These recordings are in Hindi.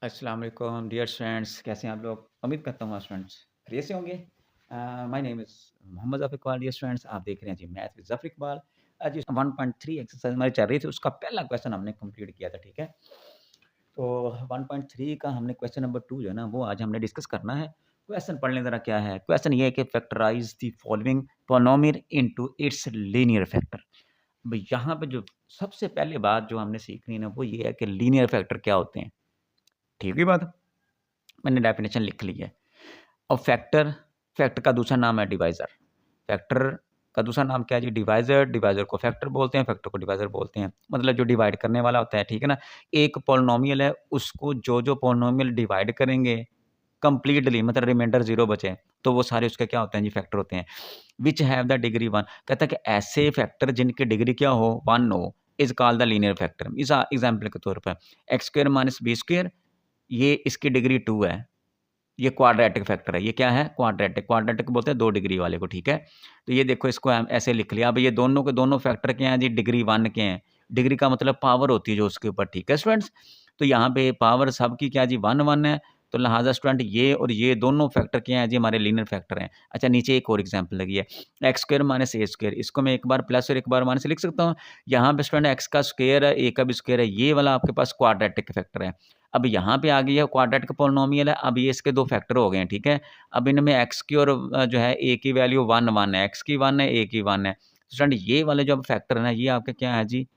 अस्सलाम वालेकुम डियर स्टूडेंट्स, कैसे हैं आप लोग? उम्मीद करता हूँ आप स्टूडेंट्स खैरियत से होंगे। My name is Mohammad Zafar Iqbal. Dear students, आप देख रहे हैं जी मैथ विद ज़फ़र इकबाल। जी 1.3 एक्सरसाइज हमारी चल रही थी, उसका पहला क्वेश्चन हमने कंप्लीट किया था, ठीक है? तो 1.3 का हमने क्वेश्चन नंबर 2 जो है ना, वो आज हमने डिस्कस करना है। क्वेश्चन पढ़ लें ज़रा क्या है? क्वेश्चन ये है कि factorise the following polynomial into its linear factor. भई यहाँ पे जो सबसे पहली बात जो हमने सीखनी है ना, वो ये है कि लीनियर फैक्टर क्या होते हैं? ठीक है बात? मैंने डेफिनेशन लिख ली है। और फैक्टर, फैक्टर का दूसरा नाम है डिवाइज़र। फैक्टर का दूसरा नाम क्या है जी? डिवाइज़र। डिवाइज़र को फैक्टर बोलते हैं, फैक्टर को डिवाइज़र बोलते हैं। मतलब जो डिवाइड करने वाला होता है, ठीक है ना? एक पॉलिनोमियल है, उसको जो-जो पॉलिनोमियल डिवाइड करेंगे कंप्लीटली, मतलब रिमाइंडर 0 बचे, तो वो सारे उसके क्या होते हैं जी? फैक्टर होते हैं। Which have the degree 1। कहता है कि ऐसे फैक्टर जिनकी डिग्री क्या हो? 1 हो, is called the linear factor. इस एग्ज़ाम्पल के तौर पर x square minus B square, ये इसकी डिग्री 2 है। ये क्वाड्रेटिक फैक्टर है। ये क्या है? क्वाड्रेटिक। क्वाड्रेटिक बोलते हैं 2 डिग्री वाले को, ठीक है? तो ये देखो, इसको हम ऐसे लिख लिया। अब ये दोनों के दोनों फैक्टर क्या हैं जी? डिग्री 1 के हैं। डिग्री का मतलब पावर होती है जो उसके ऊपर, ठीक है स्टूडेंट्स? तो यहाँ पे पावर सबकी क्या जी? 1-1 है। तो लिहाज़ा स्टूडेंट ये और ये दोनों फैक्टर क्या हैं जी? हमारे लीनियर फैक्टर हैं। अच्छा, नीचे एक और एग्ज़ाम्पल लगी है। एक्स स्क्वायर माइनस ए स्क्वायर, इसको मैं एक बार प्लस और एक बार माइनस लिख सकता हूँ। यहाँ पे स्टूडेंट एक्स का स्क्वायर है, ए का भी स्क्वायर है। ये वाला आपके पास क्वाड्रेटिक फैक्टर है। अब यहाँ पे आ गई है क्वाड्रेटिक पॉलिनोमियल है, अब ये इसके 2 फैक्टर हो गए हैं, ठीक है? अब इनमें एक्स की और जो है ए की वैल्यू 1-1 है, एक्स की 1 है, ए की 1 है। तो स्टूडेंट ये वाले जो फैक्टर है ना, ये आपके क्या है जी?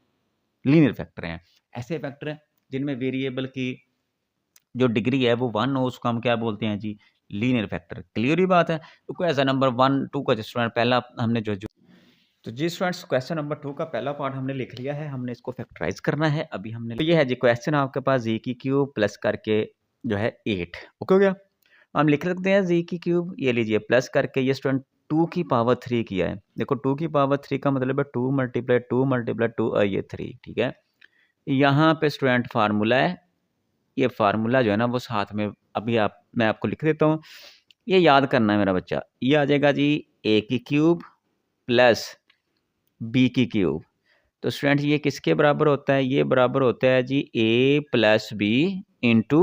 लीनियर फैक्टर हैं। ऐसे फैक्टर हैं जिनमें वेरिएबल की जो डिग्री है वो 1 हो, उसको हम क्या बोलते हैं जी? Linear factor. क्लियर ही बात है? तो क्वेश्चन नंबर 1, 2 का जो स्टूडेंट पहला हमने जो तो जी स्टूडेंट्स, क्वेश्चन नंबर 2 का पहला पार्ट हमने लिख लिया है, हमने इसको फैक्टराइज़ करना है। अभी हमने तो ये है जी क्वेश्चन आपके पास जी की क्यूब प्लस करके जो है 8, ओके हो गया? हम लिख सकते हैं जी की क्यूब, ये लीजिए प्लस करके ये स्टूडेंट 2 की पावर 3 किया है। देखो 2 की पावर 3 का मतलब है 2 मल्टीप्लाई 2 मल्टीप्लाई 2 ये 3, ठीक है? यहाँ पे स्टूडेंट फार्मूला है, ये फार्मूला जो है ना वो साथ में अभी मैं आपको लिख देता हूँ। ये याद करना है मेरा बच्चा। ये आ जाएगा जी ए की क्यूब प्लस बी की क्यूब। तो स्टूडेंट ये किसके बराबर होता है? ये बराबर होता है जी ए प्लस बी इंटू,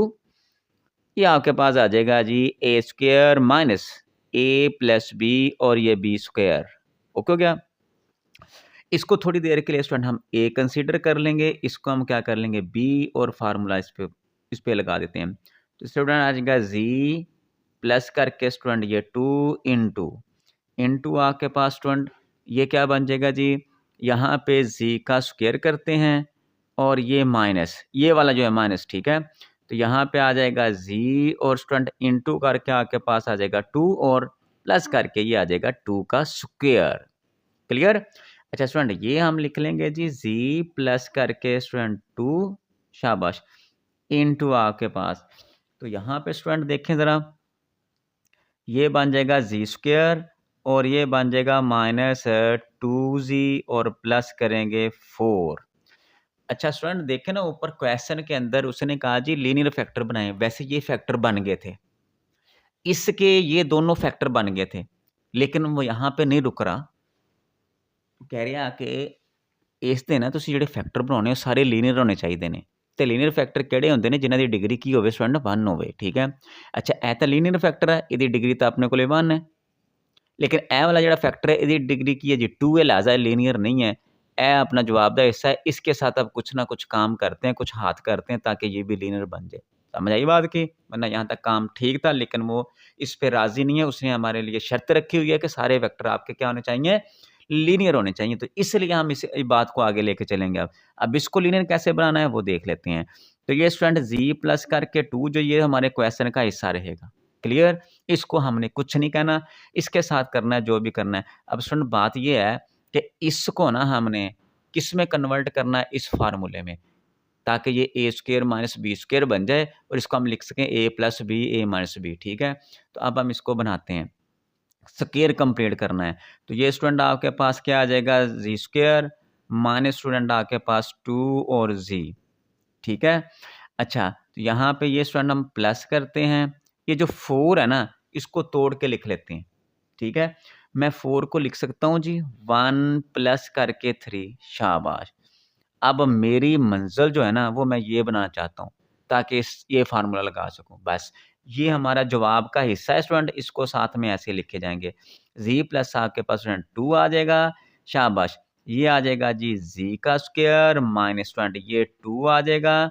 ये आपके पास आ जाएगा जी ए स्क्वायर माइनस ए प्लस बी और ये बी स्क्वायर। ओके हो गया? इसको थोड़ी देर के लिए स्टूडेंट हम ए कंसीडर कर लेंगे, इसको हम क्या कर लेंगे? बी, और फार्मूला इस पे लगा देते हैं। तो स्टूडेंट आ जाएगा जी प्लस करके स्टूडेंट ये 2 इंटू इंटू आपके पास स्टूडेंट ये क्या बन जाएगा जी? यहाँ पे जी का स्क्वायर करते हैं और ये माइनस, ये वाला जो है माइनस, ठीक है? तो यहाँ पे आ जाएगा जी और स्टूडेंट इंटू करके आपके पास आ जाएगा 2 और प्लस करके ये आ जाएगा 2 का स्क्वायर। क्लियर? अच्छा स्टूडेंट, ये हम लिख लेंगे जी प्लस करके स्टूडेंट 2, शाबाश, इंटू आपके पास। तो यहाँ पे स्टूडेंट देखें ज़रा, ये बन जाएगा जी स्क्वायर और ये बन जाएगा माइनस 2z और प्लस करेंगे 4। अच्छा स्टूडेंट, देखें ना ऊपर क्वेश्चन के अंदर उसने कहा जी लीनियर फैक्टर बनाएं, वैसे ये फैक्टर बन गए थे, इसके ये दोनों फैक्टर बन गए थे, लेकिन वो यहाँ पे नहीं रुक रहा। कह रहा कि ਇਸ ਦੇ ਨਾ ਤੁਸੀਂ ਜਿਹੜੇ ਫੈਕਟਰ ਬਣਾਉਣੇ ਉਹ ਸਾਰੇ ਲੀਨੀਅਰ ਹੋਣੇ ਚਾਹੀਦੇ ਨੇ, ਤੇ ਲੀਨੀਅਰ ਫੈਕਟਰ ਕਿਹੜੇ ਹੁੰਦੇ ਨੇ? ਜਿਨ੍ਹਾਂ ਦੀ ਡਿਗਰੀ ਕੀ ਹੋਵੇ ਸਟੂਡੈਂਟ? 1 ਹੋਵੇ, ਠੀਕ ਹੈ? ਅੱਛਾ, ਇਹ ਤਾਂ ਲੀਨੀਅਰ ਫੈਕਟਰ ਹੈ, ਇਹਦੀ ਡਿਗਰੀ ਤਾਂ ਆਪਣੇ ਕੋਲੇ 1 ਹੈ, लेकिन ए वाला जो फैक्टर है इसकी डिग्री की है जी 2 है, लिहाजा लीनियर नहीं है। ए अपना जवाब का हिस्सा है, इसके साथ अब कुछ ना कुछ काम करते हैं, कुछ हाथ करते हैं ताकि ये भी लीनियर बन जाए। समझ आई बात की? वरना यहाँ तक काम ठीक था, लेकिन वो इस पे राज़ी नहीं है। उसने हमारे लिए शर्त रखी हुई है कि सारे वेक्टर आपके क्या होने चाहिए? लीनियर होने चाहिए। तो इसलिए हम इस बात को आगे लेके चलेंगे। अब इसको लीनियर कैसे बनाना है वो देख लेते हैं। तो ये स्टूडेंट जी प्लस करके 2 जो ये हमारे क्वेश्चन का हिस्सा रहेगा। क्लियर? इसको हमने कुछ नहीं कहना, इसके साथ करना है जो भी करना है। अब स्टूडेंट बात ये है कि इसको ना हमने किस में कन्वर्ट करना है? इस फ़ॉर्मूले में, ताकि ये ए स्क्वायर माइनस बी स्क्वायर बन जाए और इसको हम लिख सकें ए प्लस बी, ए माइनस बी, ठीक है? तो अब हम इसको बनाते हैं, स्क्वायर कंप्लीट करना है। तो ये स्टूडेंट आपके पास क्या आ जाएगा? जी स्क्वायर माइनस स्टूडेंट आपके पास 2 और जी, ठीक है? अच्छा, तो यहाँ पे ये स्टूडेंट हम प्लस करते हैं, ये जो 4 है ना, इसको तोड़ के लिख लेते हैं, ठीक है? मैं 4 को लिख सकता हूँ जी 1 प्लस करके 3, शाबाश। अब मेरी मंज़िल जो है ना, वो मैं ये बनाना चाहता हूँ। ताकि ये फार्मूला लगा सकूँ। बस ये हमारा जवाब का हिस्सा है स्टूडेंट, इसको साथ में ऐसे लिखे जाएँगे। जी प्लस आपके पास स्टूडेंट 2 आ जाएगा, शाबाश। ये आ जाएगा जी जी का स्क्वायर माइनस स्टूडेंट ये 2 आ जाएगा।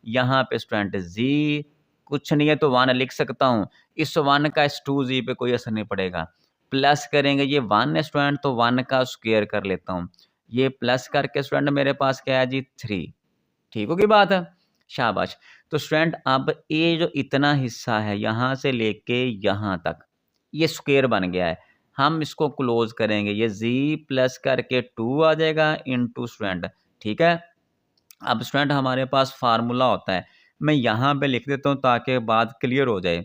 यहाँ पे स्टूडेंट जी कुछ नहीं है तो 1 लिख सकता हूँ। इस 1 का इस 2 पे कोई असर नहीं पड़ेगा। प्लस करेंगे ये 1 है स्टूडेंट तो 1 का स्क्वायर कर लेता हूँ। ये प्लस करके स्टूडेंट मेरे पास क्या है जी 3। ठीक होगी बात? शाबाश। तो स्टूडेंट अब ये जो इतना हिस्सा है यहाँ से लेके यहाँ तक, ये स्क्वायर बन गया है। हम इसको क्लोज़ करेंगे, ये जी प्लस करके 2 आ जाएगा इनटू स्टूडेंट, ठीक है? अब स्टूडेंट हमारे पास फ़ॉर्मूला होता है, मैं यहाँ पे लिख देता हूँ ताकि बात क्लियर हो जाए।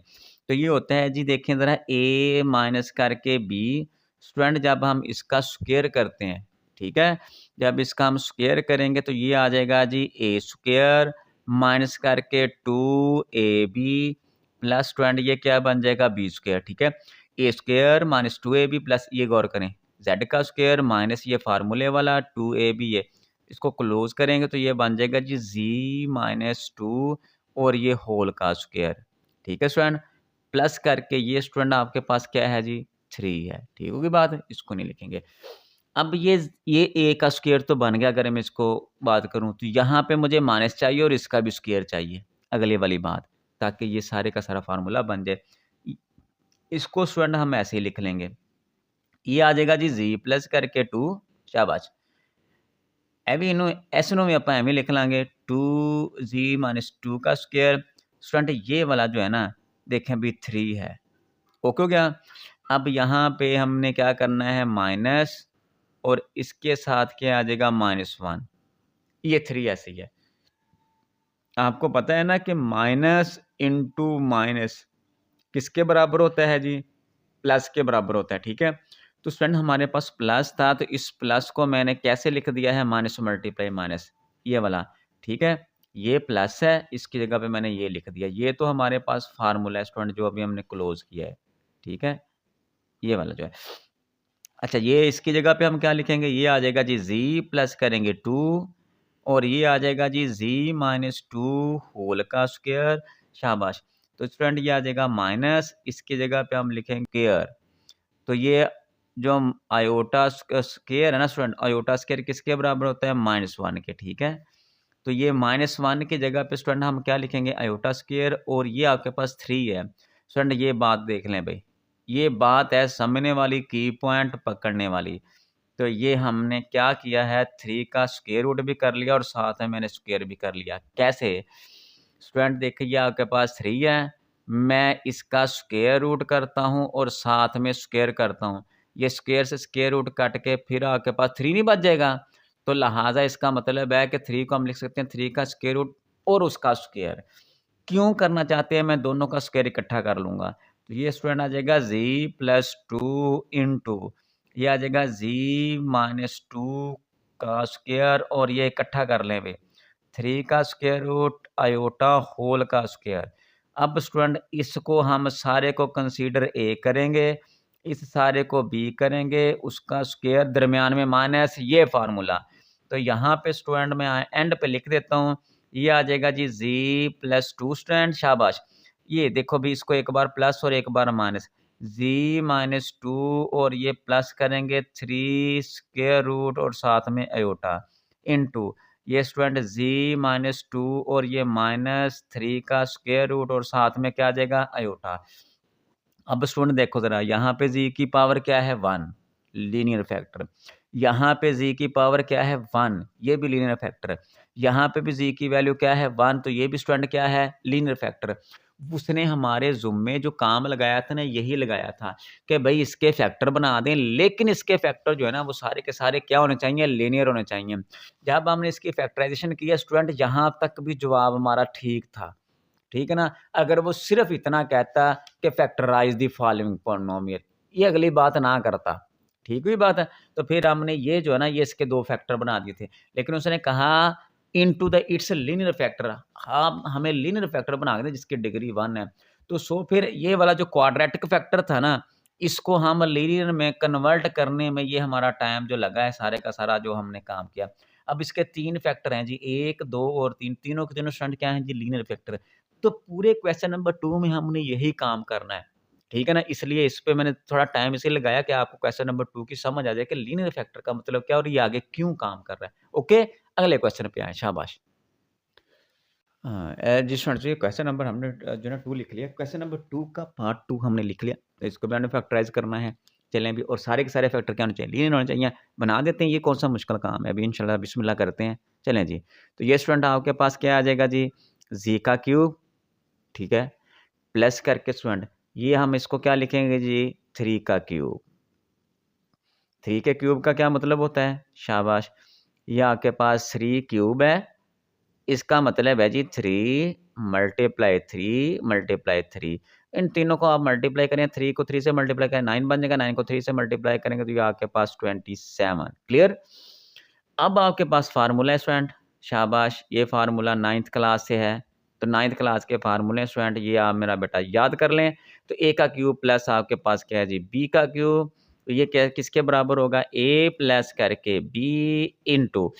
तो ये होता है जी देखें ज़रा a माइनस करके b स्टूडेंट जब हम इसका स्क्वायर करते हैं, ठीक है? जब इसका हम स्क्वायर करेंगे तो ये आ जाएगा जी a स्क्वायर माइनस करके 2ab प्लस स्टूडेंट ये क्या बन जाएगा b स्क्वायर, ठीक है? a square minus 2ab plus ये गौर करें, z का स्क्वायर माइनस ये फ़ॉर्मूले वाला 2ab है। इसको क्लोज़ करेंगे तो ये बन जाएगा जी z माइनस 2 और ये होल का स्क्वायर, ठीक है स्टूडेंट? प्लस करके ये स्टूडेंट आपके पास क्या है जी 3 है, ठीक होगी बात? इसको नहीं लिखेंगे। अब ये a का स्क्वायर तो बन गया अगर मैं इसको बात करूँ तो यहाँ पे मुझे माइनस चाहिए और इसका भी स्क्वायर चाहिए, अगली वाली बात, ताकि ये सारे का सारा फ़ॉर्मूला बन जाए। इ इसको स्टूडेंट हम ऐसे ही लिख लेंगे। ये आ जाएगा जी z प्लस करके 2 शाबाश। ਇਹਨੂੰ ਵੀ ਆਪਾਂ ਐਵੇਂ लिख लांगे 2z माइनस 2 का स्क्वायर स्टूडेंट ये वाला जो है ना देखें अभी 3 है ओके हो गया। अब यहाँ पे हमने क्या करना है माइनस और इसके साथ क्या आ जाएगा -1 ये 3 ऐसे ही है। आपको पता है ना कि माइनस इंटू माइनस किसके बराबर होता है जी प्लस के बराबर होता है ठीक है। तो स्टूडेंट हमारे पास प्लस था तो इस प्लस को मैंने कैसे लिख दिया है माइनस मल्टीप्लाई माइनस ये वाला ठीक है। ये प्लस है इसकी जगह पे मैंने ये लिख दिया। ये तो हमारे पास फार्मूला है स्टूडेंट जो अभी हमने क्लोज किया है ठीक है ये वाला जो है। अच्छा ये इसकी जगह पे हम क्या लिखेंगे ये आ जाएगा जी z प्लस करेंगे 2 और ये आ जाएगा जी z माइनस 2 होल का स्क्वायर शाबाश। तो स्टूडेंट ये आ जाएगा माइनस इसकी जगह पे हम लिखेंगे स्क्वायर। तो ये जो आयोटा स्क्वायर है ना स्टूडेंट आयोटा स्क्वायर किसके बराबर होता है -1 के ठीक है। तो ये -1 की जगह पे स्टूडेंट हम क्या लिखेंगे आयोटा स्क्वायर और ये आपके पास 3 है। स्टूडेंट ये बात देख लें भाई ये बात है समझने वाली की पॉइंट पकड़ने वाली। तो ये हमने क्या किया है 3 का स्क्वायर रूट भी कर लिया और साथ में मैंने स्क्वायर भी कर लिया। कैसे स्टूडेंट देखिए आपके पास 3 है मैं इसका स्क्वायर रूट करता हूँ और साथ में स्क्वायर करता हूँ। ये स्क्वायर से स्क्वायर रूट कट के फिर आपके पास 3 नहीं बच जाएगा। तो लिहाजा इसका मतलब है कि 3 को हम लिख सकते हैं 3 का स्क्वायर रूट और उसका स्क्वायर। क्यों करना चाहते हैं मैं दोनों का स्क्वायर इकट्ठा कर लूँगा। तो ये स्टूडेंट आ जाएगा z प्लस 2 इंटू ये आ जाएगा z माइनस 2 का स्क्वायर और ये इकट्ठा कर लें भाई 3 का स्क्वायर रूट आयोटा होल का स्क्वायर। अब स्टूडेंट इसको हम सारे को कंसीडर ए करेंगे इस सारे को बी करेंगे उसका स्क्वायर दरमियान में माइनस ये फार्मूला। तो यहाँ पे स्टूडेंट मैं एंड पे लिख देता हूँ ये आ जाएगा जी z प्लस 2 स्टूडेंट शाबाश। ये देखो भी इसको एक बार प्लस और एक बार माइनस z माइनस 2 और ये प्लस करेंगे 3 स्क्वायर रूट और साथ में आयोटा इनटू ये स्टूडेंट z माइनस 2 और ये -3 का स्क्वायर रूट और साथ में क्या आ जाएगा आयोटा। अब स्टूडेंट देखो ज़रा यहाँ पे z की पावर क्या है 1 लीनियर फैक्टर। यहाँ पे z की पावर क्या है 1 ये भी लीनियर फैक्टर। यहाँ पे भी z की वैल्यू क्या है 1 तो ये भी स्टूडेंट क्या है लीनियर फैक्टर। उसने हमारे ज़ुम्मे जो काम लगाया था ना यही लगाया था कि भाई इसके फैक्टर बना दें लेकिन इसके फैक्टर जो है ना वो सारे के सारे क्या होने चाहिए लीनियर होने चाहिए। जब हमने इसकी फैक्टराइजेशन किया स्टूडेंट यहाँ तक भी जवाब हमारा ठीक था ठीक है ना। अगर वो सिर्फ इतना कहता कि फैक्टराइज द फॉलोइंग पॉलिनोमियल ये अगली बात ना करता ठीक हुई बात है। तो फिर हमने ये जो है ना ये इसके 2 फैक्टर बना दिए थे लेकिन उसने कहा into the it's linear factor आप हमें लीनियर फैक्टर बना के दें जिसकी डिग्री 1 है। तो सो फिर ये वाला जो क्वाड्रेटिक फैक्टर था ना इसको हम लीनियर में कन्वर्ट करने में ये हमारा टाइम जो लगा है सारे का सारा जो हमने काम किया। अब इसके 3 फैक्टर हैं जी, 1, 2 और 3, तीनों के तीनों स्टूडेंट क्या हैं जी? Linear factor. तो पूरे क्वेश्चन नंबर 2 में हमने यही काम करना है, ठीक है ना? इसलिए इस पे मैंने थोड़ा टाइम इसलिए लगाया कि आपको क्वेश्चन नंबर 2 की समझ आ जाए कि लीनियर फैक्टर का मतलब क्या और ये आगे क्यों काम कर रहा है। ओके, अगले क्वेश्चन पे आएँ, शाबाश। हाँ, जी स्टूडेंट्स, ये क्वेश्चन नंबर हमने जो है ना 2 लिख लिया। क्वेश्चन नंबर 2 का पार्ट 2 हमने लिख लिया। तो इसको भी हमने फैक्टराइज़ करना है। चलें अभी, और सारे के सारे फैक्टर क्या होने चाहिए? लीनियर होने चाहिए। बना देते हैं, ये कौन-सा मुश्किल काम है? अभी इंशाल्लाह बिस्मिल्लाह करते हैं। चलें जी। तो ये स्टूडेंट आपके पास क्या आ जाएगा जी? जी का क्यूब, ठीक है? प्लस करके स्टूडेंट ये हम इसको क्या लिखेंगे जी? 3 का क्यूब। 3 के क्यूब का क्या मतलब होता है? शाबाश। ये आपके पास 3 क्यूब है। इसका मतलब है जी 3 मल्टीप्लाई 3 मल्टीप्लाई 3। इन तीनों को आप मल्टीप्लाई करें, 3 को 3 से मल्टीप्लाई करें 9 बन जाएगा, 9 को 3 से मल्टीप्लाई करेंगे तो ये आपके पास 27। क्लियर? अब आपके पास फार्मूला है स्टूडेंट, शाबाश, ये फार्मूला 9th क्लास से है। तो 9th क्लास के फार्मूले स्टूडेंट ये आप मेरा बेटा याद कर लें। तो a का क्यूब प्लस आपके पास क्या है जी? b का क्यूब। तो ये क्या किसके बराबर होगा? a प्लस करके b इंटू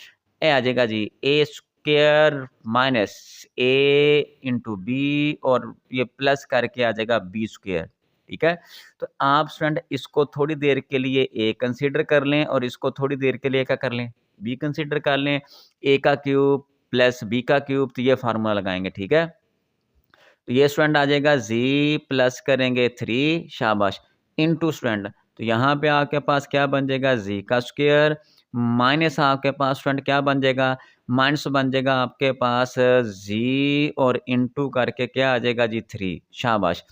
ए आ जाएगा जी ए स्क्वायर माइनस ए इंटू बी, और ये प्लस करके आ जाएगा बी स्क्वायर। ठीक है? तो आप स्टूडेंट इसको थोड़ी देर के लिए ए कंसीडर कर लें और इसको थोड़ी देर के लिए क्या कर लें? बी कंसीडर कर लें। ए का क्यूब प्लस बी का क्यूब, तो ये फार्मूला लगाएंगे, ठीक है? तो ये स्टूडेंट आ जाएगा जी प्लस करेंगे 3, शाबाश, इनटू स्टूडेंट, तो यहाँ पे आपके पास क्या बन जाएगा? जी का स्क्वायर माइनस आपके पास स्टूडेंट क्या बन जाएगा? माइनस बन जाएगा आपके पास जी, और इनटू करके क्या आ जाएगा जी? 3, शाबाश,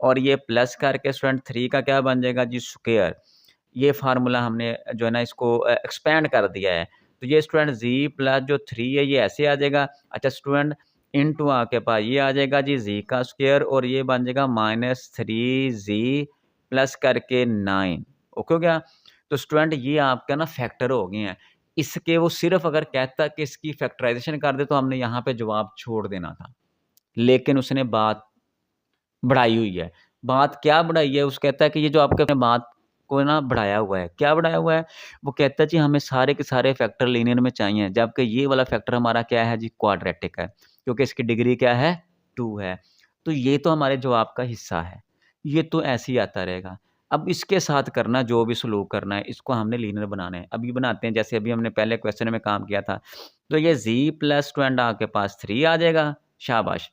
और ये प्लस करके स्टूडेंट 3 का क्या बन जाएगा जी? स्क्वायर। ये फार्मूला हमने जो है ना इसको एक्सपेंड कर दिया है। तो ये स्टूडेंट जी प्लस जो 3 है ये ऐसे आ जाएगा। अच्छा स्टूडेंट, इनटू आपके पास ये आ जाएगा जी जी का स्क्वायर, और ये बन जाएगा -3g प्लस करके 9। ओके हो गया? तो स्टूडेंट ये आपका ना फैक्टर हो गए हैं। इसके वो सिर्फ़ अगर कहता कि इसकी फैक्टराइज़ेशन कर दे तो हमने यहाँ पे जवाब छोड़ देना था। लेकिन उसने बात बढ़ाई हुई है। बात क्या बढ़ाई है? उस कहता है कि ये जो आपके बात को ना बढ़ाया हुआ है। क्या बढ़ाया हुआ है? वो कहता है जी हमें सारे के सारे फैक्टर लीनियर में चाहिए, जबकि ये वाला फैक्टर हमारा क्या है जी? क्वाड्रेटिक है, क्योंकि इसकी डिग्री क्या है? 2 है। तो ये तो हमारे जवाब का हिस्सा है। ये तो ऐसे ही आता रहेगा। अब इसके साथ करना जो भी सलूक करना है, इसको हमने लीनियर बनाना है। अभी बनाते हैं, जैसे अभी हमने पहले क्वेश्चन में काम किया था। तो ये जी प्लस स्टूडेंट आपके पास 3 आ जाएगा, शाबाश।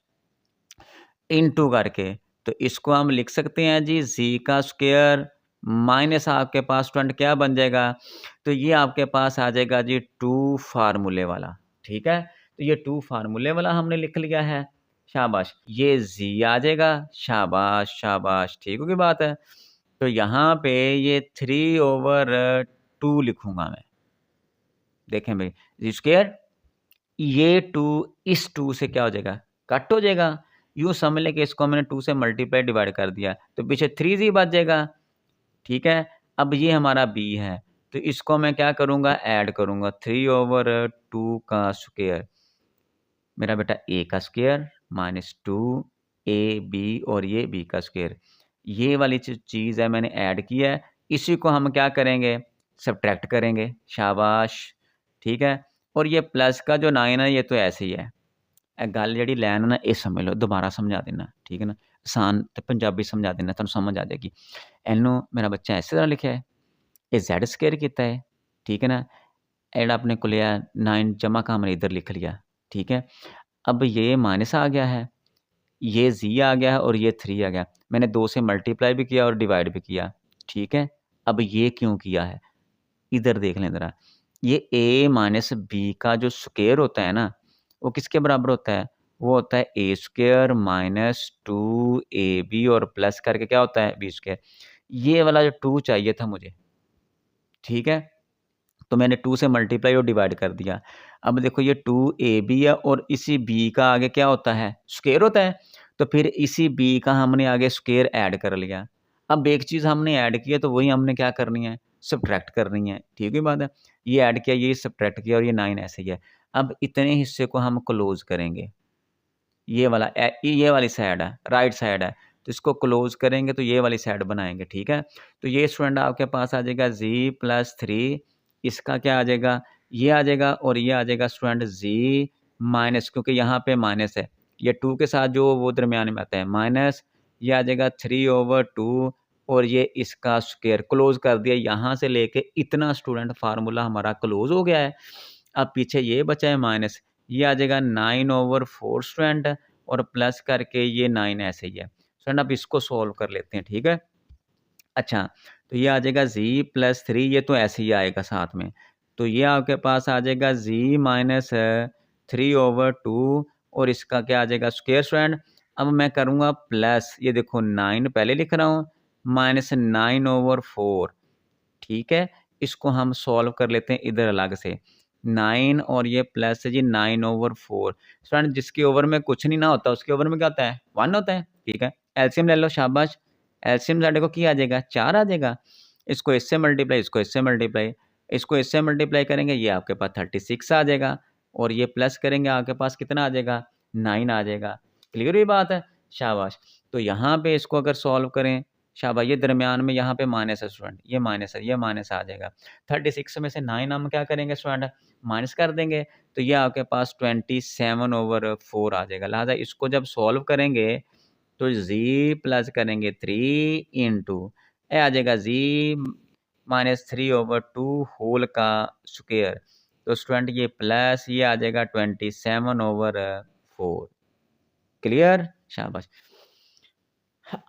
इनटू करके, तो इसको हम लिख सकते हैं जी जी का स्क्वायर माइनस आपके पास स्टूडेंट क्या बन जाएगा? तो ये आपके पास आ जाएगा जी 2 फार्मूले वाला, ठीक है? तो ये 2 फार्मूले वाला हमने लिख लिया है, शाबाश। ये जी आ जाएगा, शाबाश, शाबाश, ठीक हो गई बात है। तो यहाँ पे ये 3/2 लिखूँगा मैं। देखें भई, जी स्क्वायर, ये 2 इस 2 से क्या हो जाएगा? कट हो जाएगा। यूँ समझ लें कि इसको मैंने 2 से मल्टीप्लाई डिवाइड कर दिया, तो पीछे 3g बच जाएगा, ठीक है? अब ये हमारा b है, तो इसको मैं क्या करूँगा? ऐड करूँगा, 3/2 का स्क्वायर, मेरा बेटा a का स्क्वायर माइनस 2ab, और ये b का स्क्वायर। ये वाली जो चीज़ है मैंने ऐड की है, इसी को हम क्या करेंगे? सब्ट्रैक्ट करेंगे, शाबाश, ठीक है? और ये प्लस का जो 9 है ये तो ऐसे ही है। गल जिहड़ी लैन है ना ये समझ लो, दोबारा समझा देना, ठीक है ना? आसान ते पंजाबी समझा देना, तुहानूं समझ आ जाएगी। इहनूं मेरा बच्चा इस तरह लिखिआ है, ये ज़ेड स्क्वायर कीता है, ठीक है ना? ਇਹ ਜਿਹੜਾ ਆਪਣੇ ਕੋਲੇ ਆ 9 जमा का हमने इधर लिख लिया, ठीक है? अब ये माइनस आ गया है, ये जी आ गया है और ये 3 आ गया। मैंने 2 से मल्टीप्लाई भी किया और डिवाइड भी किया, ठीक है? अब ये क्यों किया है? इधर देख लें ज़रा, ये a माइनस b का जो स्क्वायर होता है ना, वो किसके बराबर होता है? वो होता है a स्क्वायर माइनस 2ab, और प्लस करके क्या होता है? b square. ये वाला जो 2 चाहिए था मुझे, ठीक है? तो मैंने 2 से मल्टीप्लाई और डिवाइड कर दिया। अब देखो ये 2ab है और इसी b का आगे क्या होता है? स्क्वायर होता है। तो फिर इसी b का हमने आगे स्क्वायर ऐड कर लिया। अब एक चीज़ हमने ऐड की है तो वही हमने क्या करनी है? सब्ट्रैक्ट करनी है। ठीक है बात है? ये ऐड किया, ये सब्ट्रैक्ट किया, और ये 9 ऐसे ही है। अब इतने हिस्से को हम क्लोज़ करेंगे। ये वाला ये वाली साइड है, राइट साइड है। तो इसको क्लोज़ करेंगे तो ये वाली साइड बनाएँगे, ठीक है? तो ये स्टूडेंट आपके पास आ जाएगा g प्लस 3, इसका क्या आ जाएगा? ये आ जाएगा और ये आ जाएगा स्टूडेंट जी माइनस, क्योंकि यहाँ पे माइनस है, ये 2 के साथ जो वो दरमियान में आता है माइनस, ये आ जाएगा 3/2 और ये इसका स्क्वायर क्लोज़ कर दिया। यहाँ से लेके इतना स्टूडेंट फार्मूला हमारा क्लोज़ हो गया है। अब पीछे ये बचा है माइनस, ये आ जाएगा 9/4 स्टूडेंट और प्लस करके ये 9 ऐसे ही है। स्टूडेंट अब इसको सॉल्व कर लेते हैं, ठीक है? अच्छा, तो ये आ जाएगा z प्लस 3, ये तो ऐसे ही आएगा साथ में। तो ये आपके पास आ जाएगा z माइनस 3/2 और इसका क्या आ जाएगा स्क्वायर स्टूडेंट। अब मैं करूँगा प्लस, ये देखो 9 पहले लिख रहा हूँ, माइनस 9/4, ठीक है? इसको हम सॉल्व कर लेते हैं इधर अलग से। 9 और ये प्लस है जी 9/4। स्टूडेंट जिसके ओवर में कुछ नहीं ना होता, उसके ओवर में क्या होता है? 1 होता है, ठीक है? एलसीएम ले लो, शाबाश। एलसीएम साढ़े को क्या आ जाएगा? 4 आ जाएगा। इसको इससे मल्टीप्लाई, इसको इससे मल्टीप्लाई, इसको इससे मल्टीप्लाई करेंगे, ये आपके पास 36 आ जाएगा और ये प्लस करेंगे, आपके पास कितना आ जाएगा? 9 आ जाएगा। क्लियर हुई बात है? शाबाश। तो यहाँ पे इसको अगर सॉल्व करें, शाबाश, ये दरमियान में यहाँ पे माइनस है स्टूडेंट, ये माइनस है, ये माइनस आ जाएगा। 36 में से 9 हम क्या करेंगे स्टूडेंट? माइनस कर देंगे, तो ये आपके पास 27/4 आ जाएगा। लिहाजा इसको जब सॉल्व करेंगे तो z प्लस करेंगे 3 इंटू ए आ जाएगा z माइनस 3/2 होल का स्क्वायर। तो स्टूडेंट ये प्लस ये आ जाएगा 27/4। क्लियर? शाबाश।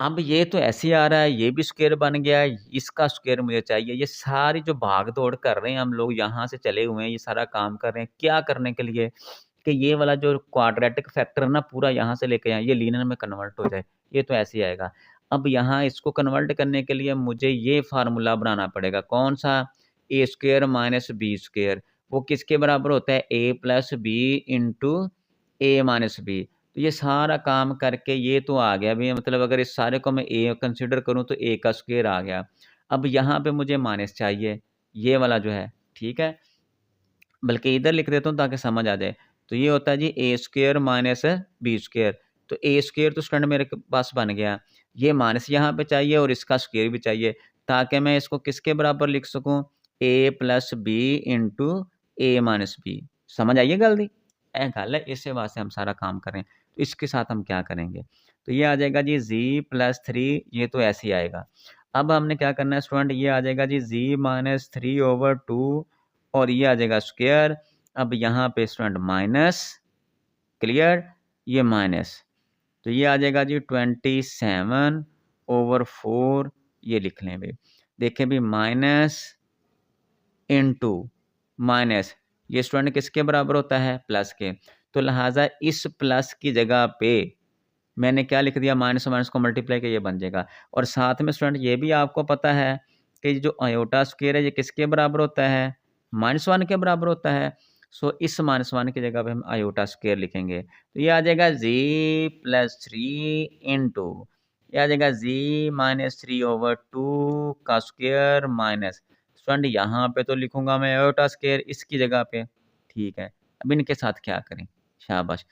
अब ये तो ऐसे ही आ रहा है, ये भी स्क्वायर बन गया है, इसका स्क्वायर मुझे चाहिए। ये सारी जो भाग-दौड़ कर रहे हैं हम लोग, यहाँ से चले हुए हैं, ये सारा काम कर रहे हैं, क्या करने के लिए? कि ये वाला जो क्वाड्रेटिक फैक्टर है ना, पूरा यहाँ से लेके आएँ, ये लीनियर में कन्वर्ट हो जाए। ये तो ऐसे ही आएगा। अब यहाँ इसको कन्वर्ट करने के लिए मुझे ये फ़ॉर्मूला बनाना पड़ेगा, कौन-सा? ए स्क्वायर माइनस बी स्क्वायर। वो किसके बराबर होता है? ए प्लस बी इंटू ए माइनस बी। तो ये सारा काम करके ये तो आ गया भई, मतलब अगर इस सारे को मैं ए कंसीडर करूँ तो ए का स्क्वायर आ गया। अब यहाँ पे मुझे माइनस चाहिए, ये वाला जो है, ठीक है? बल्कि इधर लिख देता हूँ ताकि समझ आ जाए। तो ये होता है जी ए स्क्वायर माइनस बी स्क्वायर। तो ए स्क्वायर तो स्टूडेंट मेरे क पास बन गया। ये माइनस यहाँ पे चाहिए और इसका स्क्वायर भी चाहिए, ताकि मैं इसको किसके बराबर लिख सकूँ? ए प्लस बी इंटू ए माइनस बी। समझ आई है गल दी? ए गल है, इस वास्ते हम सारा काम कर रहे हैं। तो इसके साथ हम क्या करेंगे? तो ये आ जाएगा जी z प्लस 3, ये तो ऐसे ही आएगा। अब हमने क्या करना है स्टूडेंट, ये आ जाएगा जी z माइनस 3/2 और ये आ जाएगा स्क्वायर। अब यहाँ पे स्टूडेंट माइनस, क्लियर? ये माइनस, तो ये आ जाएगा जी 27/4, ये लिख लें भई। देखें भई माइनस इंटू माइनस, ये स्टूडेंट किसके बराबर होता है? प्लस के। तो लिहाजा इस प्लस की जगह पे मैंने क्या लिख दिया? माइनस माइनस को मल्टीप्लाई किया, ये बन जाएगा। और साथ में स्टूडेंट ये भी आपको पता है कि जो आयोटा स्क्वायर है, ये किसके बराबर होता है? -1 के बराबर होता है। सो इस -1 की जगह पे हम आयोटा स्क्वायर लिखेंगे। तो ये आ जाएगा z प्लस 3 इंटू, ये आ जाएगा z माइनस 3/2 का स्क्वायर माइनस, स्टूडेंट यहाँ पे तो लिखूँगा मैं आयोटा स्क्वायर इसकी जगह पे, ठीक है। अब इनके साथ क्या करें? शाबाश,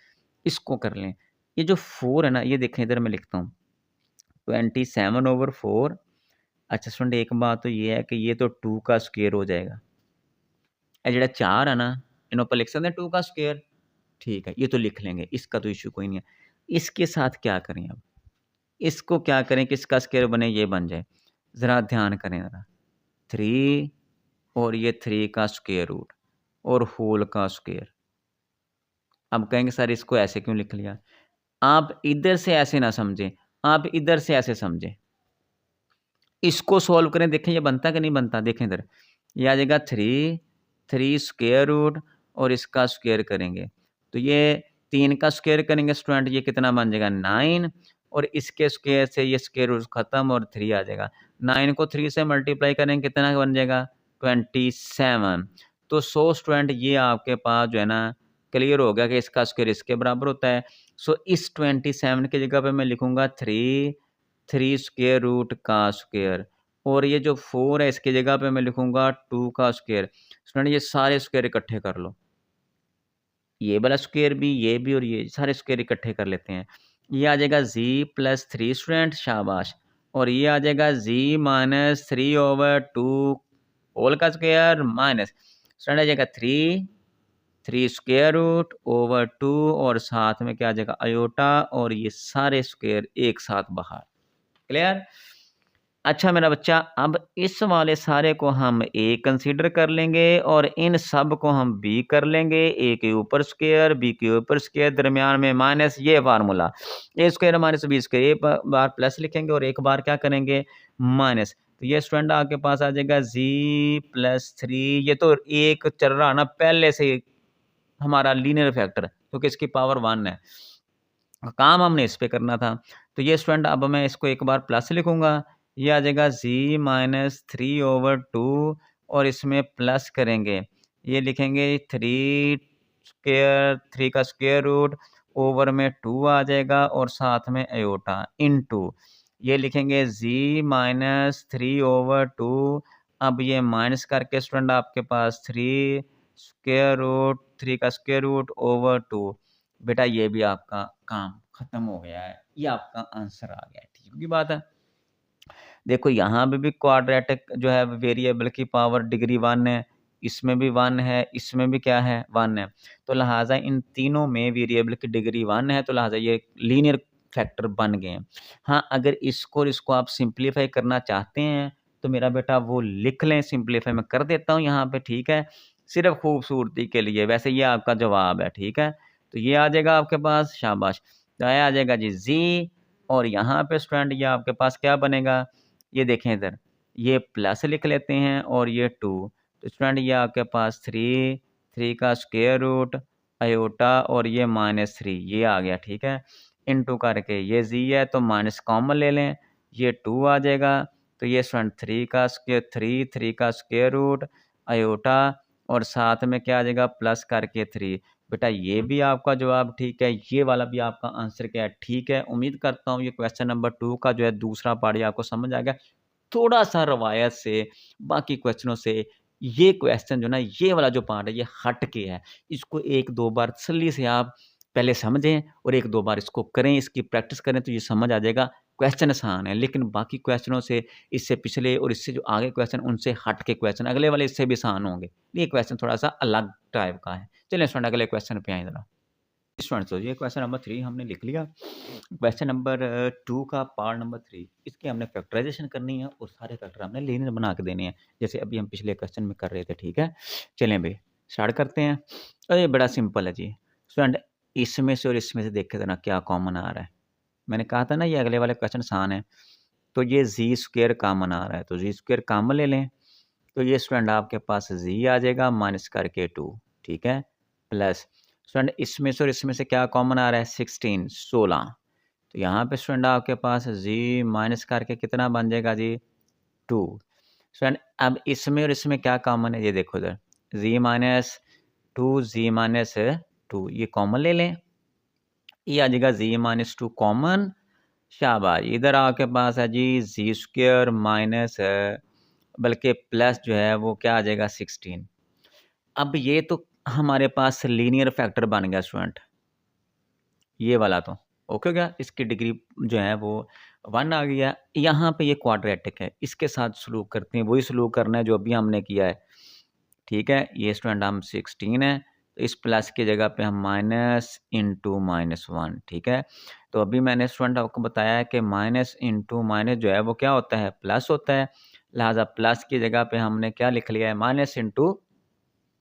इसको कर लें। ये जो 4 है ना, ये देखें इधर मैं लिखता हूँ 27/4। अच्छा स्टूडेंट एक बात तो ये है कि ये तो 2 का स्क्वायर हो जाएगा। ये जेड़ा 4 है ना, इन्हों पर लिख सकते हैं 2 का स्क्वायर, ठीक है, ये तो लिख लेंगे, इसका तो इश्यू कोई नहीं है। इसके साथ क्या करें अब? इसको क्या करें कि इसका स्क्वायर बने, ये बन जाए? ज़रा ध्यान करें ज़रा, 3 और ये 3 का स्क्वायर रूट और होल का स्क्वायर। अब कहेंगे सर इसको ऐसे क्यों लिख लिया? आप इधर से ऐसे ना समझें, आप इधर से ऐसे समझें। इसको सॉल्व करें, देखें ये बनता है कि नहीं बनता? देखें इधर, ये आ जाएगा 3 स्क्वायर रूट और इसका स्क्वायर करेंगे। तो ये 3 का स्क्वायर करेंगे स्टूडेंट, ये कितना बन जाएगा? 9 और इसके स्क्वायर से ये स्क्वायर रूट खत्म और 3 आ जाएगा। 9 को 3 से मल्टीप्लाई करेंगे, कितना बन जाएगा? 27। तो सो स्टूडेंट ये आपके पास जो है ना, क्लियर हो गया कि इसका स्क्वायर इसके बराबर होता है। सो इस 27 की जगह पे मैं लिखूँगा 3 स्क्वायर रूट का स्क्वायर और ये जो 4 है इसकी जगह पे मैं लिखूँगा 2 का स्क्वायर। स्टूडेंट ये सारे स्क्वायर इकट्ठे कर लो। ये वाला स्क्वायर भी, ये भी और ये सारे स्क्वायर इकट्ठे कर लेते हैं। ये आ जाएगा z प्लस 3 स्टूडेंट, शाबाश। और ये आ जाएगा z माइनस 3/2 होल का स्क्वायर माइनस। स्टूडेंट आ जाएगा 3 स्क्वायर रूट ओवर 2 और साथ में क्या आ जाएगा अयोटा और ये सारे स्क्वायर एक साथ बाहर। क्लियर? अच्छा मेरा बच्चा, अब इस वाले सारे को हम ए कंसीडर कर लेंगे और इन सब को हम बी कर लेंगे। ए के ऊपर स्क्वायर, बी के ऊपर स्क्वायर, दरमियान में माइनस, ये फार्मूला ए स्क्वायर माइनस बी स्क्वायर, एक बार प्लस लिखेंगे और एक बार क्या करेंगे माइनस। तो ये स्टूडेंट आपके पास आ जाएगा जी प्लस 3। ये तो एक चल रहा ना पहले से हमारा लीनियर फैक्टर, क्योंकि इसकी पावर 1 है, काम हमने इस पे करना था। तो ये स्टूडेंट अब मैं इसको एक बार प्लस लिखूंगा, ये आ जाएगा जी माइनस 3/2 और इसमें प्लस करेंगे, ये लिखेंगे 3 का स्क्वायर रूट ओवर में 2 आ जाएगा और साथ में अयोटा इनटू ये लिखेंगे जी माइनस 3/2। अब ये माइनस करके स्टूडेंट आपके पास 3 का स्क्वायर रूट ओवर 2। बेटा ये भी आपका काम खत्म हो गया है, ये आपका आंसर आ गया है। ठीक की बात है। देखो यहाँ पे भी क्वाड्रेटिक जो है वेरिएबल की पावर डिग्री 1 है, इसमें भी 1 है, इसमें भी क्या है 1 है। तो लिहाजा इन तीनों में वेरिएबल की डिग्री 1 है, तो लिहाजा ये लीनियर फैक्टर बन गए हैं। हाँ, अगर इसको और इसको आप सिंप्लीफाई करना चाहते हैं तो मेरा बेटा वो लिख लें, सिंप्लीफाई मैं कर देता हूँ यहाँ पे, ठीक है, सिर्फ खूबसूरती के लिए। वैसे ये आपका जवाब है, ठीक है। तो ये आ जाएगा आपके पास, शाबाश। तो आ जाएगा जी और यहाँ पे स्टूडेंट ये आपके पास क्या बनेगा, ये देखें इधर, ये प्लस लिख लेते हैं और ये 2। तो स्टूडेंट ये आपके पास 3 का स्क्वायर रूट अयोटा और ये -3 ये आ गया, ठीक है, इनटू करके ये जी है तो माइनस कॉमन ले लें, ये 2 आ जाएगा। तो ये स्टूडेंट 3 का स्क्वायर रूट अयोटा और साथ में क्या आ जाएगा प्लस करके 3। बेटा ये भी आपका जवाब ठीक है, ये वाला भी आपका आंसर क्या है ठीक है। उम्मीद करता हूँ ये क्वेश्चन नंबर 2 का जो है दूसरा पार्ट आपको समझ आ गया। थोड़ा-सा रवायत से, बाकी क्वेश्चनों से ये क्वेश्चन जो ना ये वाला जो पार्ट है ये हट के है। इसको 1-2 बार तसल्ली से आप पहले समझें और 1-2 बार इसको करें, इसकी प्रैक्टिस करें तो ये समझ आ जाएगा। क्वेश्चन आसान है, लेकिन बाकी क्वेश्चनों से, इससे पिछले और इससे जो आगे क्वेश्चन उनसे हट के क्वेश्चन अगले वाले इससे भी आसान होंगे। ये क्वेश्चन थोड़ा-सा अलग टाइप का है। चलिए स्टूडेंट अगले क्वेश्चन पे आएँ ज़रा। स्टूडेंट्स तो ये क्वेश्चन नंबर 3 हमने लिख लिया। क्वेश्चन नंबर 2 का पार्ट नंबर 3 इसकी हमने फैक्टराइज़ेशन करनी है और सारे फैक्टर हमने लीनियर बना के देने हैं, जैसे अभी हम पिछले क्वेश्चन में कर रहे थे, ठीक है? चलें भई स्टार्ट करते हैं। ये बड़ा सिंपल है जी। स्टूडेंट इसमें से और इसमें से देखें ज़रा क्या कॉमन आ रहा है। मैंने कहा था ना ये अगले वाले क्वेश्चन आसान है। तो ये ज़ी स्क्वायर कॉमन आ रहा है, तो ज़ी स्क्वायर कॉमन ले लें। तो ये स्टूडेंट आपके पास ज़ी आ जाएगा माइनस करके 2, ठीक है? प्लस स्टूडेंट इसमें से और इसमें से क्या कॉमन आ रहा है 16। तो यहाँ पे स्टूडेंट आपके पास जी माइनस करके कितना बन जाएगा जी 2। स्टूडेंट अब इसमें और इसमें क्या कॉमन है ये देखो इधर, जी माइनस 2 जी माइनस 2 ये कॉमन ले लें, ये आ जाएगा जी माइनस 2 कॉमन। शाबाश, इधर आपके पास है जी जी स्क्वायर माइनस बल्कि प्लस जो है वो क्या आ जाएगा 16। अब ये तो हमारे पास लीनियर फैक्टर बन गया स्टूडेंट, ये वाला तो ओके हो गया, इसकी डिग्री जो है वो 1 आ गया। यहाँ पे ये क्वाड्रेटिक है, इसके साथ सलूक करते हैं, वही सलूक करना है जो अभी हमने किया है, ठीक है। ये स्टूडेंट हम 16 है, तो इस प्लस की जगह पे हम माइनस इंटू -1, ठीक है। तो अभी मैंने स्टूडेंट आपको बताया है कि माइनस इंटू माइनस जो है वो क्या होता है प्लस होता है, लिहाजा प्लस की जगह पे हमने क्या लिख लिया है माइनस इंटू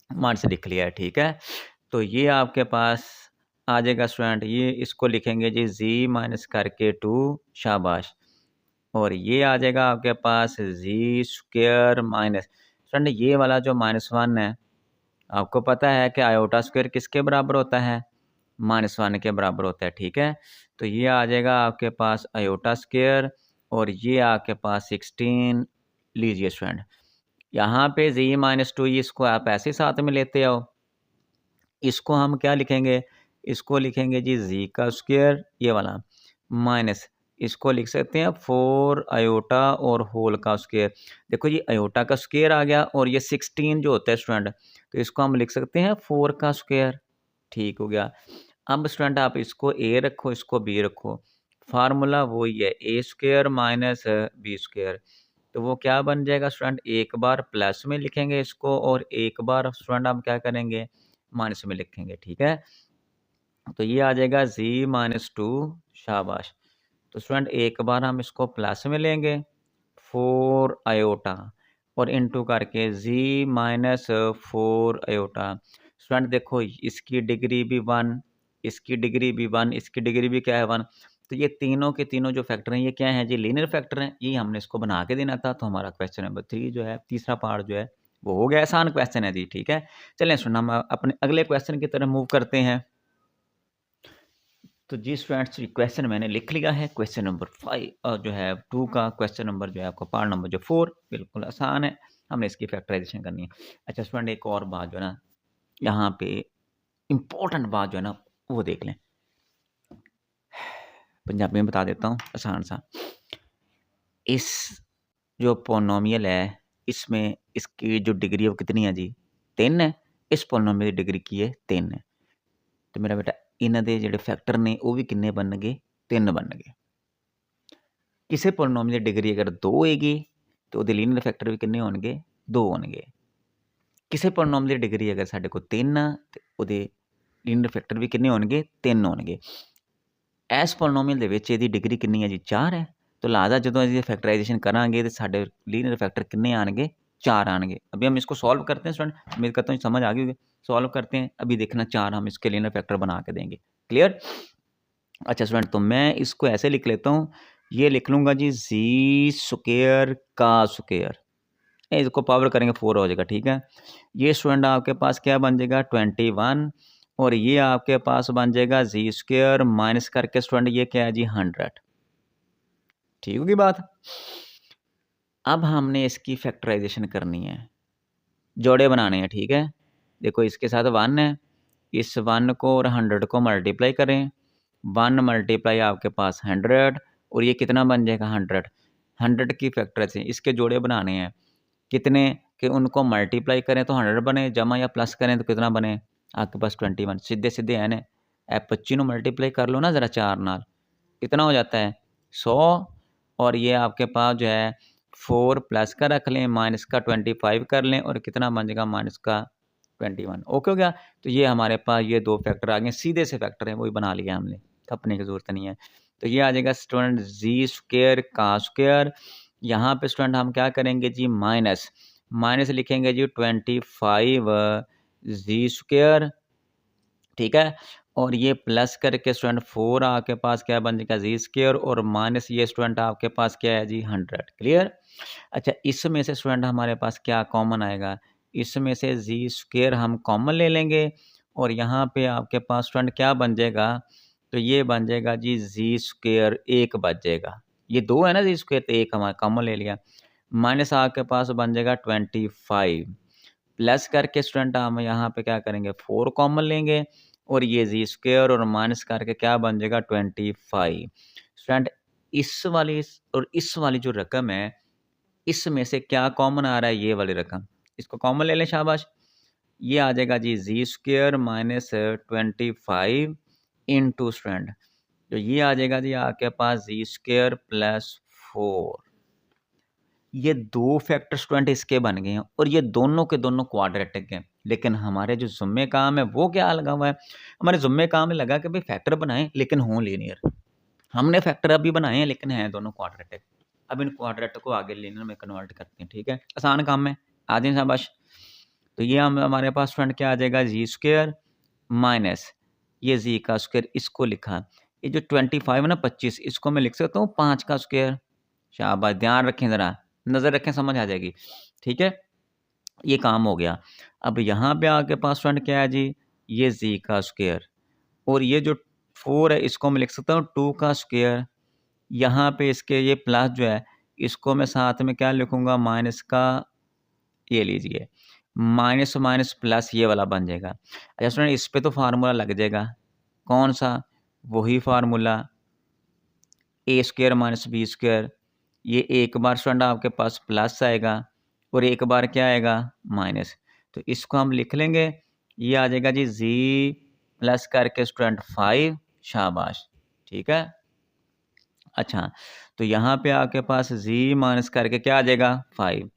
माइनस लिख लिया है, ठीक है। तो ये आपके पास आ जाएगा स्टूडेंट, ये इसको लिखेंगे जी जी माइनस करके 2, शाबाश। और ये आ जाएगा आपके पास जी स्क्वायर माइनस स्टूडेंट ये वाला जो -1 है, आपको पता है कि आयोटा स्क्वायर किसके बराबर होता है -1 के बराबर होता है, ठीक है। तो ये आ जाएगा आपके पास आयोटा स्क्वायर और ये आपके पास 16 लीजिए स्टूडेंट। यहाँ पे जी माइनस 2 इसको आप ऐसे ही साथ में लेते आओ, इसको हम क्या लिखेंगे, इसको लिखेंगे जी जी का स्क्वायर ये वाला माइनस इसको लिख सकते हैं 4 अयोटा और होल का स्क्वायर। देखो जी अयोटा का स्क्वायर आ गया और ये 16 जो होता है स्टूडेंट, तो इसको हम लिख सकते हैं 4 का स्क्वायर, ठीक हो गया। अब स्टूडेंट आप इसको ए रखो, इसको बी रखो, फार्मूला वही है ए स्क्वायर माइनस बी स्क्वायर। तो वो क्या बन जाएगा स्टूडेंट, एक बार प्लस में लिखेंगे इसको और एक बार स्टूडेंट हम क्या करेंगे, माइनस में लिखेंगे, ठीक है। तो ये आ जाएगा z-2, शाबाश। तो स्टूडेंट एक बार हम इसको प्लस में लेंगे 4 आयोटा और इनटू करके z-4 आयोटा। स्टूडेंट देखो इसकी डिग्री भी 1, इसकी डिग्री भी 1, इसकी डिग्री भी क्या है 1। तो ये तीनों के तीनों जो फैक्टर हैं ये क्या हैं जी, लीनियर फैक्टर हैं। ये हमने इसको बना के देना था। तो हमारा क्वेश्चन नंबर 3 जो है, तीसरा पार्ट जो है वो हो गया। आसान क्वेश्चन है जी, ठीक है। चलें स्टूडेंट हम अपने अगले क्वेश्चन की तरफ मूव करते हैं। तो जी स्टूडेंट्स क्वेश्चन मैंने लिख लिया है, क्वेश्चन नंबर 5 जो है 2 का क्वेश्चन नंबर जो है आपका पार्ट नंबर जो 4 बिल्कुल आसान है, हमने इसकी फैक्टराइजेशन करनी है। अच्छा स्टूडेंट एक और बात जो है ना, यहाँ पे इम्पोर्टेंट बात जो है ना वो देख लें, पंजाबी में बता देता हूँ आसान सा। इस जो पोनोमियल है इसमें इसकी जो डिग्री है वो कितनी है जी, 3 है। इस पोनोमियल की डिग्री की है 3 है। तो मेरा बेटा इन्हां दे जिहड़े फैक्टर ने वो भी किन्ने बनणगे, 3 बनणगे। किसी पोलीनोमियल की डिग्री अगर 2 होएगी तो उहदे लीनियर फैक्टर भी किन्ने होणगे, 2 होणगे। किसी पोलीनोमियल की डिग्री अगर साडे कोल 3 आ ते उहदे लीनियर फैक्टर भी किन्ने होणगे, 3 होणगे। इस पोलीनोमियल दे विच इहदी डिग्री किन्नी है जी, 4 है। तो लिहाजा जदों इहदी फैक्टराइजेशन करांगे तो साडे लीनियर फैक्टर किन्ने आणगे, 4 आणगे। अभी हम इसको सॉल्व करते हैं स्टूडेंट, उम्मीद करता हूँ समझ आ गई होगी। सॉल्व करते हैं, अभी देखना 4 हम इसके लीनियर फैक्टर बना के देंगे। क्लियर? अच्छा स्टूडेंट तो मैं इसको ऐसे लिख लेता हूँ, ये लिख लूँगा जी जी स्क्वायर का स्क्वायर, इसको पावर करेंगे 4 हो जाएगा, ठीक है। ये स्टूडेंट आपके पास क्या बन जाएगा 21 और ये आपके पास बन जाएगा जी स्क्वायर माइनस करके स्टूडेंट ये क्या है जी 100, ठीक होगी बात। अब हमने इसकी फैक्टराइजेशन करनी है, जोड़े बनाने हैं, ठीक है। देखो इसके साथ 1 है, इस 1 को और 100 को मल्टीप्लाई करें, 1 मल्टीप्लाई आपके पास 100 और ये कितना बन जाएगा 100। 100 की फैक्टर से इसके जोड़े बनाने हैं, कितने कि उनको मल्टीप्लाई करें तो 100 बने, जमा या प्लस करें तो कितना बने आपके पास 21। सीधे-सीधे है ना, ए 25 ਨੂੰ मल्टीप्लाई कर लो ना ज़रा 4 नाल, कितना हो जाता है 100 और ये आपके पास जो है 4 प्लस का रख लें, माइनस का 25 कर लें और कितना बन जाएगा माइनस का 21। ओके हो गया। तो ये हमारे पास ये 2 फैक्टर आ गए, सीधे से फैक्टर हैं, वही बना लिया हमने, थपने की ज़रूरत नहीं है। तो ये आ जाएगा स्टूडेंट जी स्क्वायर का स्क्वायर, यहाँ पे स्टूडेंट हम क्या करेंगे जी माइनस, माइनस लिखेंगे जी 25 जी स्क्वायर, ठीक है। और ये प्लस करके स्टूडेंट 4 आपके पास क्या बन जाएगा जी स्क्वायर और माइनस ये स्टूडेंट आपके पास क्या है जी 100। क्लियर? अच्छा इसमें से स्टूडेंट हमारे पास क्या कॉमन आएगा, इसमें से जी स्क्वायर हम कॉमन ले लेंगे और यहाँ पे आपके पास स्टूडेंट क्या बन जाएगा, तो ये बन जाएगा जी जी स्क्वायर 1 बच जाएगा। ये 2 है ना जी स्क्वायर, तो 1 हमारा कॉमन ले लिया, माइनस आपके पास बन जाएगा 25 प्लस करके स्टूडेंट हम यहाँ पे क्या करेंगे 4 कॉमन लेंगे और ये जी स्क्वायर और माइनस करके क्या बन जाएगा 25। स्टूडेंट इस वाली और इस वाली जो रकम है इसमें से क्या कॉमन आ रहा है, ये वाली रकम, इसको कॉमन ले लें शाबाश। ये आ जाएगा जी जी स्क्वायर माइनस 25 इंटू स्टूडेंट, तो ये आ जाएगा जी आपके पास जी स्क्वायर प्लस 4। ये 2 फैक्टर स्टूडेंट इसके बन गए हैं और ये दोनों के दोनों क्वाड्रेटिक हैं। लेकिन हमारे जो ज़ुम्मे काम है वो क्या लगा हुआ है, हमारे ज़ुम्मे काम में लगा कि भाई फैक्टर बनाएं लेकिन हों लीनियर। हमने फैक्टर अभी बनाए हैं लेकिन हैं दोनों क्वाड्रेटिक। अब इन क्वाड्रेटिक को आगे लीनियर में कन्वर्ट करते हैं, ठीक है। आसान काम है, आ जाए शाबाश। तो ये हमारे पास स्टूडेंट क्या आ जाएगा जी स्क्वायर माइनस ये जी का स्क्वायर, इसको लिखा, ये जो 25 ना 25 इसको मैं लिख सकता हूँ 5 का स्क्वायर। शाबाश, ध्यान रखें ज़रा, नज़र रखें, समझ आ जाएगी, ठीक है। ये काम हो गया। अब यहाँ पे आपके पास स्टूडेंट क्या है जी, ये जी का स्क्वायर और ये जो 4 है इसको मैं लिख सकता हूँ 2 का स्क्वायर। यहाँ पे इसके ये प्लस जो है इसको मैं साथ में क्या लिखूँगा माइनस का, ये लीजिए माइनस माइनस प्लस ये वाला बन जाएगा। अच्छा स्टूडेंट इस पे तो फार्मूला लग जाएगा, कौन सा, वही फार्मूला ए स्क्वायर माइनस बी स्क्वायर। ये एक बार स्टूडेंट आपके पास प्लस आएगा और एक बार क्या आएगा माइनस, तो इसको हम लिख लेंगे, ये आ जाएगा जी जी प्लस करके स्टूडेंट 5, शाबाश, ठीक है। अच्छा, तो यहाँ पे आपके पास z माइनस करके क्या आ जाएगा 5,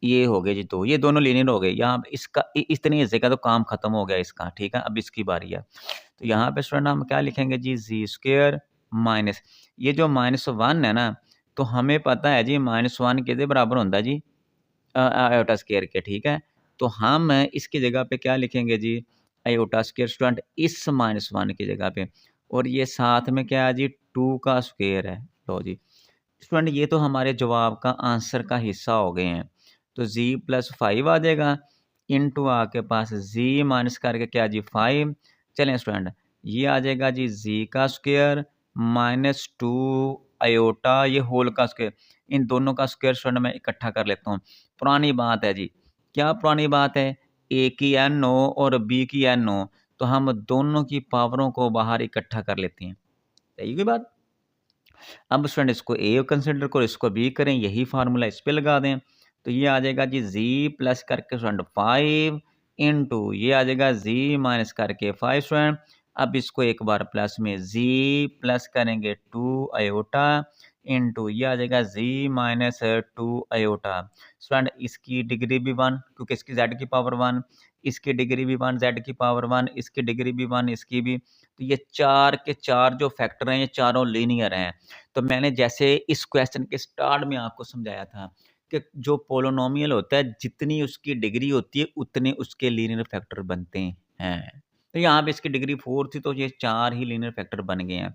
ये हो गए जी 2, ये दोनों लीनियर हो गए। यहाँ पे इसका इतने हिस्से का तो काम खत्म हो गया इसका, ठीक है? अब इसकी बारी है। तो यहाँ पे स्टूडेंट हम क्या लिखेंगे जी जी स्क्वायर माइनस ये जो -1 है ना, तो हमें पता है जी -1 किसके बराबर होता है जी आयोटा स्क्वायर के, ठीक है? तो हम इसकी जगह पे क्या लिखेंगे जी आयोटा स्क्वायर स्टूडेंट इस -1 की जगह पे और ये साथ में क्या है जी 2 का स्क्वायर है। लो जी स्टूडेंट ये तो हमारे जवाब का आंसर का हिस्सा हो गए हैं। तो z प्लस 5 आ जाएगा इनटू आपके पास z माइनस करके क्या जी 5 चलें स्टूडेंट ये आ जाएगा जी z का स्क्वायर माइनस 2 आयोटा ये होल का स्क्वायर इन दोनों का स्क्वायर स्टूडेंट मैं इकट्ठा कर लेता हूँ। पुरानी बात है जी। क्या पुरानी बात है? a की n हो और b की n हो तो हम दोनों की पावरों को बाहर इकट्ठा कर लेते हैं। सही हुई बात? अब स्टूडेंट इसको ए कंसिडर करो इसको बी करें यही फार्मूला इस पे लगा दें तो ये आ जाएगा जी z प्लस करके स्टूडेंट 5 इनटू ये आ जाएगा z माइनस करके 5 स्टूडेंट अब इसको एक बार प्लस में z प्लस करेंगे 2 आयोटा इनटू ये आ जाएगा z माइनस 2 आयोटा स्टूडेंट इसकी डिग्री भी 1 क्योंकि इसकी z की पावर 1 इसकी डिग्री भी 1 z की पावर 1 इसकी डिग्री भी 1 इसकी भी तो ये 4 के 4 जो फैक्टर हैं ये चारों लीनियर हैं। तो मैंने जैसे इस क्वेश्चन के स्टार्ट में आपको समझाया था कि जो पोलिनोमियल होता है जितनी उसकी डिग्री होती है उतने उसके लीनियर फैक्टर बनते हैं। तो यहाँ पे इसकी डिग्री 4 थी तो ये 4 ही लीनियर फैक्टर बन गए हैं।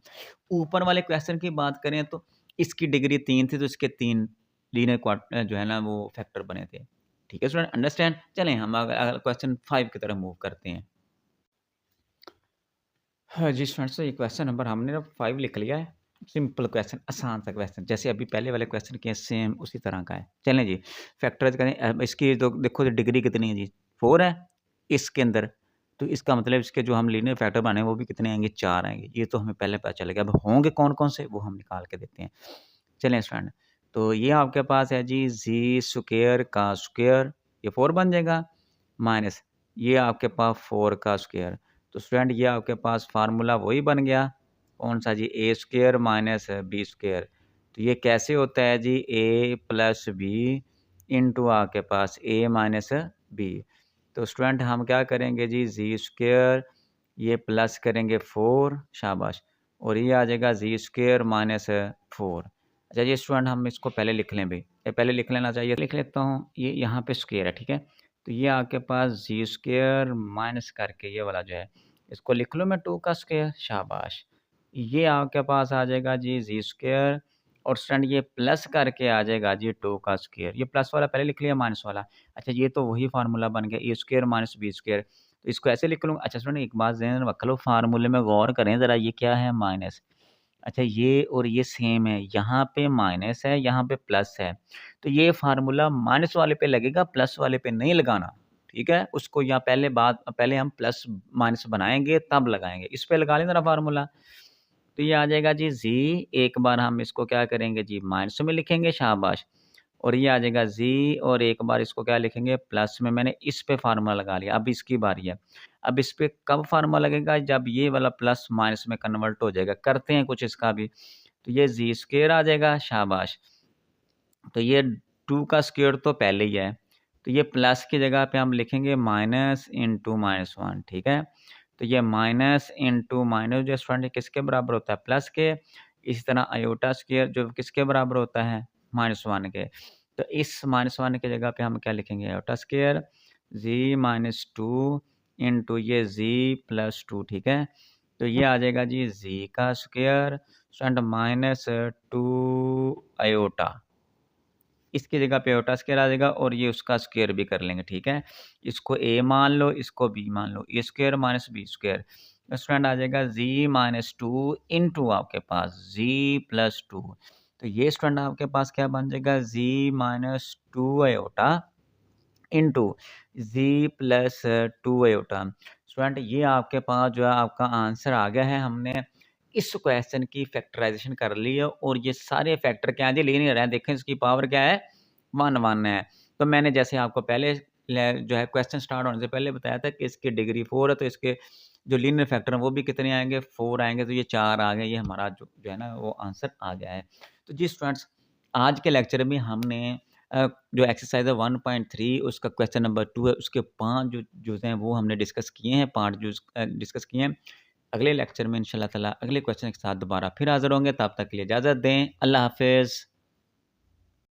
ऊपर वाले क्वेश्चन की बात करें तो इसकी डिग्री 3 थी तो इसके 3 लीनियर जो है ना वो फैक्टर बने थे। ठीक है स्टूडेंट अंडरस्टैंड? चलें हम अगर क्वेश्चन 5 की तरफ मूव करते हैं। हाँ जी स्टूडेंट्स तो ये क्वेश्चन नंबर हमने ना 5 लिख लिया है। सिंपल क्वेश्चन आसान सा क्वेश्चन जैसे अभी पहले वाले क्वेश्चन के सेम उसी तरह का है। चलें जी फैक्टराइज़ करें इसकी तो देखो डिग्री कितनी है जी 4 है इसके अंदर। तो इसका मतलब इसके जो हम लीनियर फैक्टर बनाए वो भी कितने आएँगे 4 आएँगे। ये तो हमें पहले पता चल गया। अब होंगे कौन-कौन से वो हम निकाल के देते हैं। चलें स्टूडेंट तो ये आपके पास है जी जी स्क्वायर का स्क्वायर ये 4 बन जाएगा माइनस ये आपके पास 4 का स्क्वायर तो स्टूडेंट ये आपके पास फार्मूला वही बन गया कौन सा जी ए स्क्वायर माइनस बी स्क्वायर तो ये कैसे होता है जी ए प्लस बी इंटू आपके पास ए माइनस बी तो स्टूडेंट हम क्या करेंगे जी जी स्क्वायर ये प्लस करेंगे 4 शाबाश और ये आ जाएगा जी स्क्वायर माइनस 4 अच्छा ये स्टूडेंट हम इसको पहले लिख लें भाई ये पहले लिख लेना चाहिए लिख लेता हूँ ये यहाँ पे स्क्वायर है ठीक है तो ये आपके पास जी स्क्वायर माइनस करके ये वाला जो है इसको लिख लो मैं 2 का स्क्वायर शाबाश ये आपके पास आ जाएगा जी जी स्क्वायर और स्टूडेंट ये प्लस करके आ जाएगा जी 2 का स्क्वायर ये प्लस वाला पहले लिख लिया माइनस वाला अच्छा ये तो वही फार्मूला बन गया ए स्क्वायर माइनस बी स्क्वायर तो इसको ऐसे लिख लूँगा अच्छा स्टूडेंट एक बात ज़हन में रख लो फार्मूले में गौर करें ज़रा ये क्या है माइनस अच्छा ये और ये सेम है यहाँ पे माइनस है यहाँ पे प्लस है तो ये फार्मूला माइनस वाले पे लगेगा प्लस वाले पे नहीं लगाना ठीक है उसको यहाँ पहले हम प्लस माइनस बनाएंगे तब लगाएंगे इस पे लगा लें जरा फार्मूला तो ये आ जाएगा जी जी एक बार हम इसको क्या करेंगे जी माइनस में लिखेंगे शाबाश और ये आ जाएगा जी और एक बार इसको क्या लिखेंगे प्लस में मैंने इस पे फार्मूला लगा लिया अब इसकी बारी है अब इस पे कब फार्मूला लगेगा जब ये वाला प्लस माइनस में कन्वर्ट हो जाएगा करते हैं कुछ इसका भी तो ये जी स्क्वायर आ जाएगा शाबाश तो ये 2 का स्क्वायर तो पहले ही है तो ये प्लस की जगह पे हम लिखेंगे माइनस इंटू माइनस 1 ठीक है तो ये माइनस इंटू माइनस जो स्टूडेंट किसके बराबर होता है प्लस के इसी तरह आयोटा स्क्वायर जो किसके बराबर होता है -1 के तो इस -1 की जगह पे हम क्या लिखेंगे आयोटा स्क्वायर जी -2 इंटू ये जी +2 ठीक है तो ये आ जाएगा जी जी का स्क्वायर स्टूडेंट -2 आयोटा इसकी जगह पे आयोटा स्क्वायर आ जाएगा और ये उसका स्क्वायर भी कर लेंगे ठीक है इसको a मान लो इसको b मान लो A square minus B square student आ जाएगा z -2 इंटू आपके पास z +2 तो ये स्टूडेंट आपके पास क्या बन जाएगा z -2 iota into z+2 iota student ये आपके पास जो है आपका आंसर आ गया है हमने इस क्वेश्चन की फैक्टराइजेशन कर ली है और ये सारे फैक्टर क्या है जी लीनियर है देखें इसकी पावर क्या है 1 है तो मैंने जैसे आपको पहले जो है क्वेश्चन स्टार्ट होने से पहले बताया था कि इसकी डिग्री 4 है तो इसके जो लीनियर फैक्टर हैं वो भी कितने आएँगे 4 आएँगे, तो ये 4 आ गए, ये हमारा जो है ना वो आंसर आ गया है। तो जी स्टूडेंट्स, आज के लेक्चर में हमने जो एक्सरसाइज़ है 1.3 उसका क्वेश्चन नंबर 2 है, उसके 5 जो हैं वो हमने डिस्कस किए हैं, पार्ट डिस्कस किए हैं। अगले लेक्चर में इंशाअल्लाह ताला अगले क्वेश्चन के साथ दोबारा फिर हाज़िर होंगे, तब तक के लिए इजाज़त दें। अल्लाह हाफ़िज़।